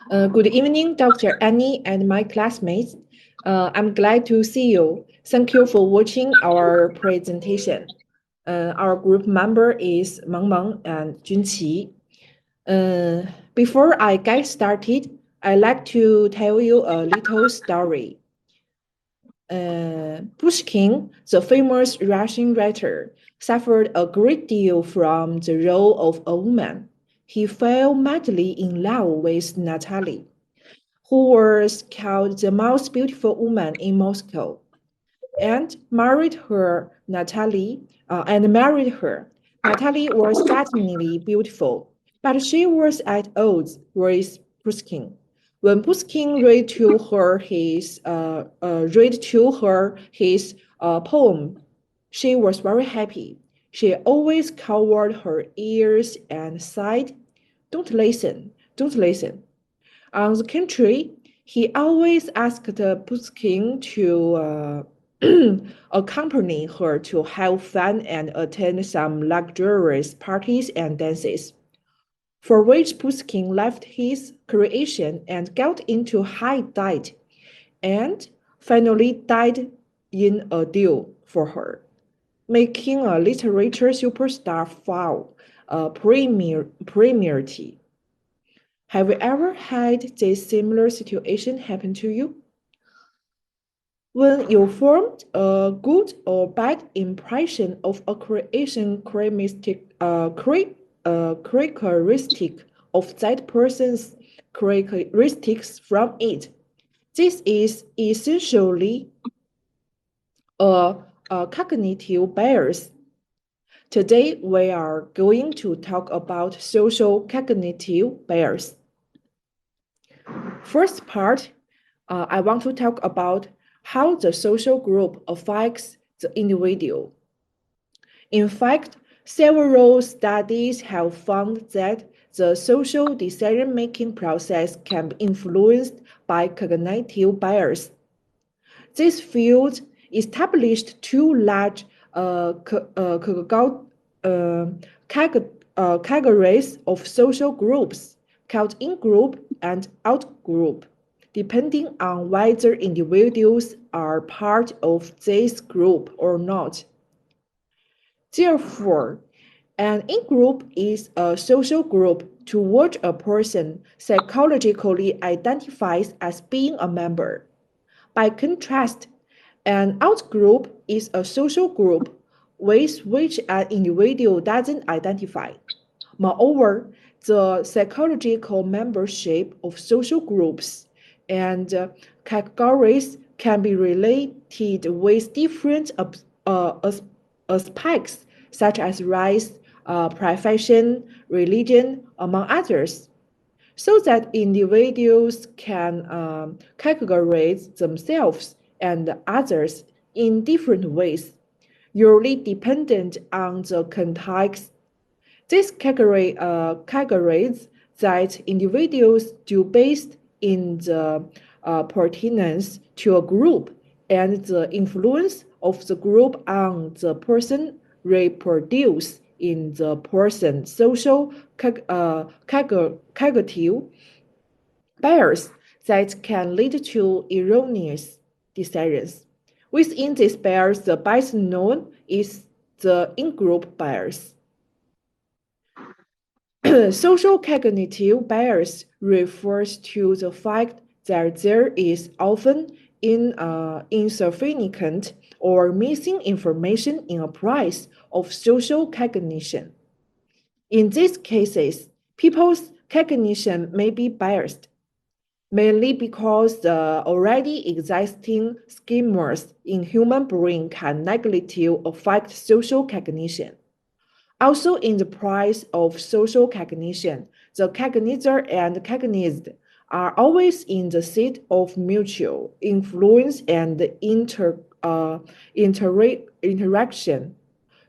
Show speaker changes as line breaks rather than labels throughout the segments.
Good evening, Dr. Annie and my classmates. I'm glad to see you. Thank you for watching our presentation. Our group member is Meng Meng and Junqi. Before I get started, I'd like to tell you a little story. Pushkin, the famous Russian writer, suffered a great deal from the role of a woman. He fell madly in love with Natalie, who was called the most beautiful woman in Moscow, and married her. Natalie was certainly beautiful, but she was at odds with Pushkin. When Pushkin read to her his poem, she was very happy. She always covered her ears and sighed, "Don't listen, don't listen." On the contrary, he always asked Pushkin to accompany her to have fun and attend some luxurious parties and dances, for which Pushkin left his creation and got into high debt, and finally died in a duel for her, making a literature superstar fall a premierity. Have you ever had this similar situation happen to you? When you formed a good or bad impression of a characteristic of that person's characteristics from it, this is essentially a, a cognitive bias. Today, we are going to talk about social cognitive bias. First part, I want to talk about how the social group affects the individual. In fact, several studies have found that the social decision-making process can be influenced by cognitive bias. This field established two large categories of social groups called in-group and out-group, depending on whether individuals are part of this group or not. Therefore, an in-group is a social group to which a person psychologically identifies as being a member. By contrast, an out-group is a social group with which an individual doesn't identify. Moreover, the psychological membership of social groups and categories can be related with different aspects such as race, profession, religion, among others, so that individuals can categorize themselves and others in different ways, usually dependent on the context. These categories that individuals do based in the pertinence to a group and the influence of the group on the person reproduce in the person's social cognitive bias that can lead to erroneous decisions. Within this bias, the bias known is the in-group bias. Social cognitive bias refers to the fact that there is often insufficient or missing information in a process of social cognition. In these cases, people's cognition may be biased, mainly because the already existing schemas in human brain can negatively affect social cognition. Also, in the process of social cognition, the cognizer and cognized are always in the state of mutual influence and interaction.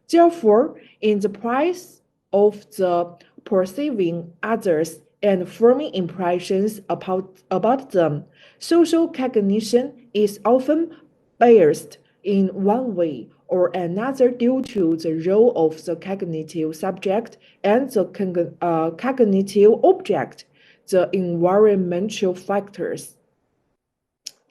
Therefore, in the process of the perceiving others and forming impressions about them, social cognition is often biased in one way or another due to the role of the cognitive subject and the cognitive object the environmental factors.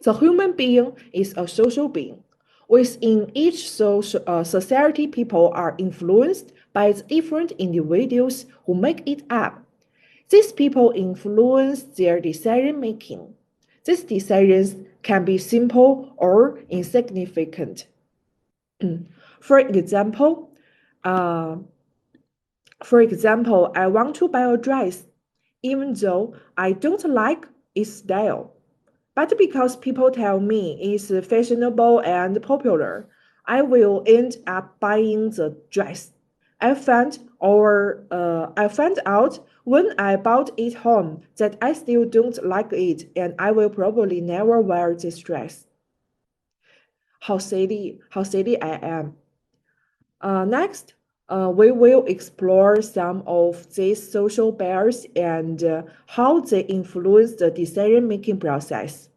The human being is a social being. Within each society, people are influenced by the different individuals who make it up. These people influence their decision making. These decisions can be simple or insignificant. For example, uh, I want to buy a dress, even though I don't like its style. But because people tell me it's fashionable and popular, I will end up buying the dress. I found out when I bought it home that I still don't like it, and I will probably never wear this dress. How silly I am. Next, we will explore some of these social biases and how they influence the decision-making process.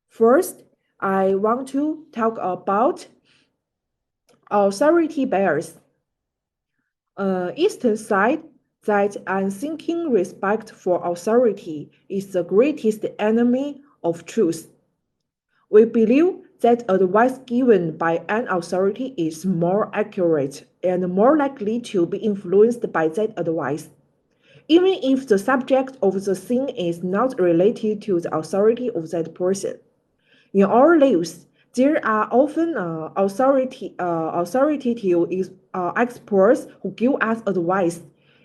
First, I want to talk about authority bias. Eastern side that unthinking respect for authority is the greatest enemy of truth. We believe that advice given by an authority is more accurate and more likely to be influenced by that advice, even if the subject of the thing is not related to the authority of that person. In our lives, there are often authoritative experts who give us advice,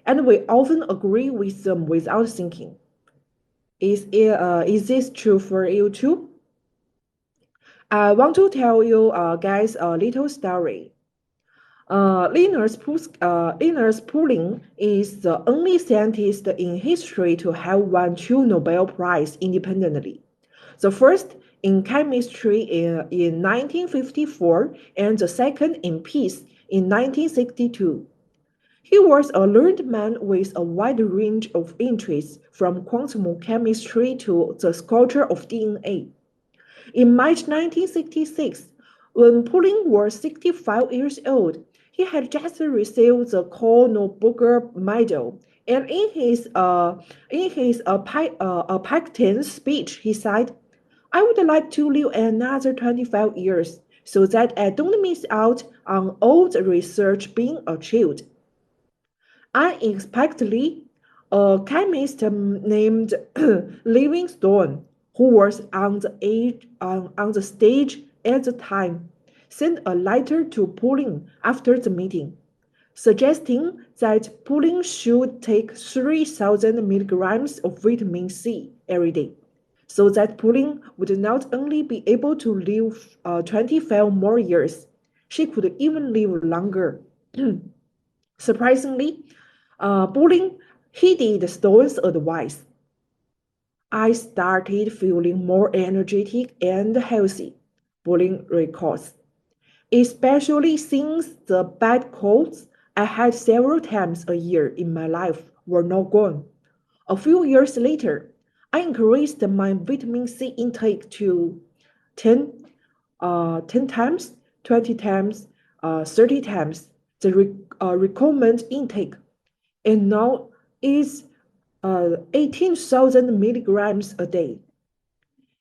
and we often agree with them without thinking. Is this true for you too? I want to tell you guys a little story. Linus Pauling is the only scientist in history to have won two Nobel Prizes independently. The first in chemistry in 1954 and the second in peace in 1962. He was a learned man with a wide range of interests from quantum chemistry to the structure of DNA. In March 1966, when Pauling was 65 years old, he had just received the Kornberger Medal, and in his acceptance speech, he said, "I would like to live another 25 years so that I don't miss out on all the research being achieved." Unexpectedly, a chemist named Livingstone, who was on the stage at the time, sent a letter to Pauling after the meeting, suggesting that Pauling should take 3,000 milligrams of vitamin C every day, so that Pauling would not only be able to live 25 more years, she could even live longer. Surprisingly, Pauling heeded Stone's advice. I started feeling more energetic and healthy, Pauling recalls, especially since the bad colds I had several times a year in my life were now gone. A few years later, I increased my vitamin C intake to 10, 10 times, 20 times, 30 times the recommended intake, and now is 18,000 milligrams a day.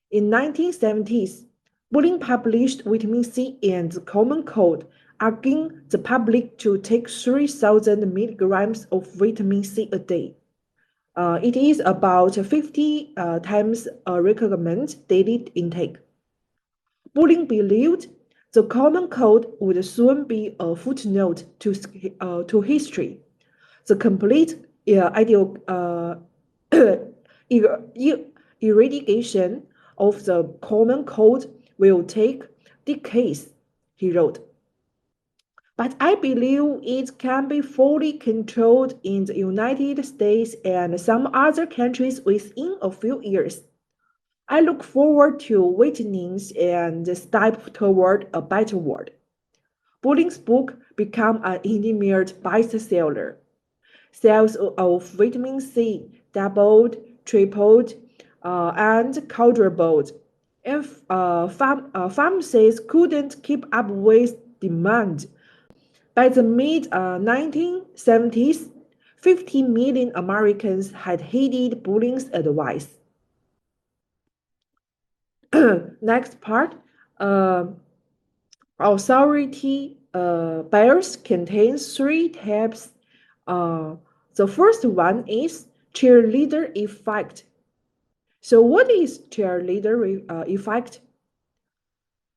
In 1970s, Bulling published Vitamin C and the Common Cold, asking the public to take 3,000 milligrams of vitamin C a day. It is about 50 times a recommended daily intake. Bulling believed the Common Cold would soon be a footnote to history. The complete eradication of the common cold will take decades, he wrote. But I believe it can be fully controlled in the United States and some other countries within a few years. I look forward to witnessing and step toward a better world. Bulling's book became an immediate bestseller. Sales of vitamin C doubled, tripled, and quadrupled, and pharmacies couldn't keep up with demand. By the mid 1970s, 50 million Americans had heeded bullying's advice. Next part, authority bias contains three types. The first one is cheerleader effect. So what is cheerleader effect?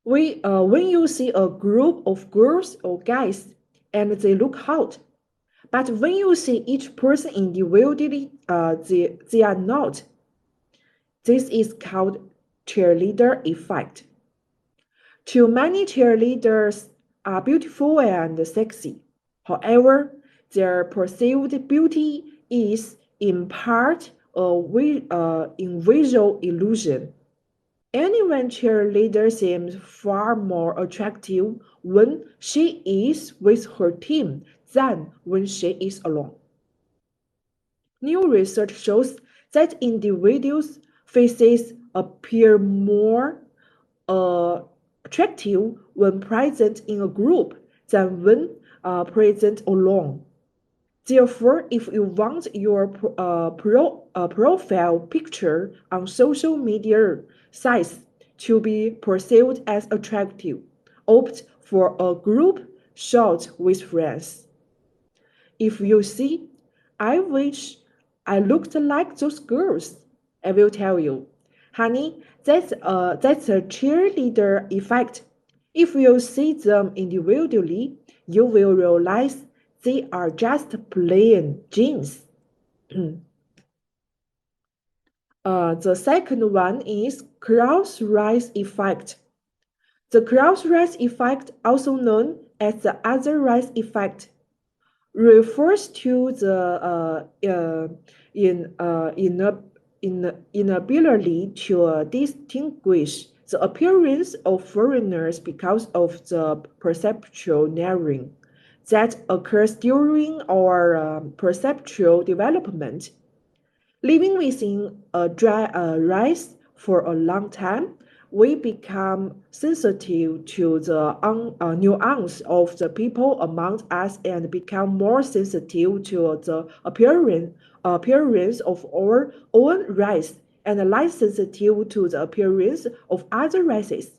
When you see a group of girls or guys and they look hot, but when you see each person individually, they are not. This is called cheerleader effect. Too many cheerleaders are beautiful and sexy. However, their perceived beauty is in part in visual illusion. Anyone cheerleader seems far more attractive when she is with her team than when she is alone. New research shows that individuals' faces appear more attractive when present in a group than when present alone. Therefore, if you want your profile picture on social media sites to be perceived as attractive, opt for a group shot with friends. If you see, I wish I looked like those girls, I will tell you, honey, that's a cheerleader effect. If you see them individually, you will realize they are just plain jeans. The second one is cross-rise effect. The cross-rise effect, also known as the other rise effect, refers to the inability to distinguish the appearance of foreigners because of the perceptual narrowing that occurs during our perceptual development. Living within a rice for a long time, we become sensitive to the nuance of the people among us and become more sensitive to the appearance of our own race and less sensitive to the appearance of other races.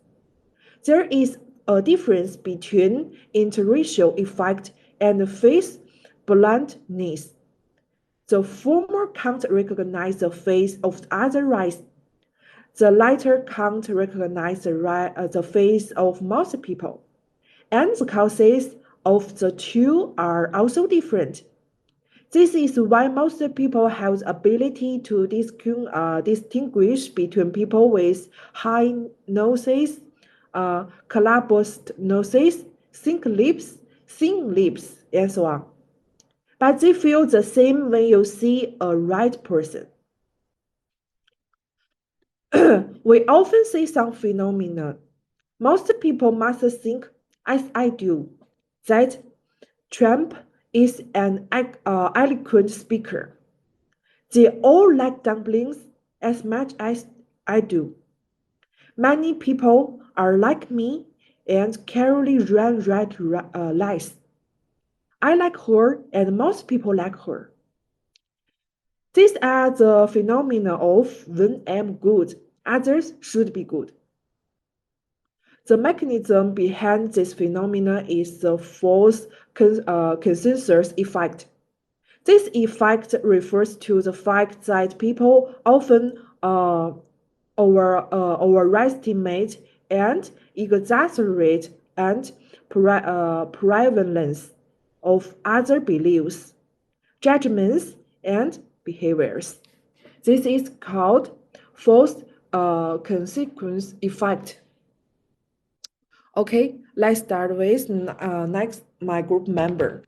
There is a difference between interracial effect and face blindness. The former can't recognize the face of the other race. The latter can't recognize the face of most people. And the causes of the two are also different. This is why most people have the ability to distinguish between people with high noses, collapsed noses, thin lips, and so on. But they feel the same when you see a right person. We often see some phenomena. Most people must think, as I do, that Trump is an eloquent speaker. They all like dumplings as much as I do. Many people are like me and carefully run red lights. I like her and most people like her. These are the phenomena of when I'm good, others should be good. The mechanism behind this phenomena is the false consensus effect. This effect refers to the fact that people often overestimate and exaggerate and prevalence of other beliefs, judgments, and behaviors. This is called false consequence effect. Okay, let's start with next my group member.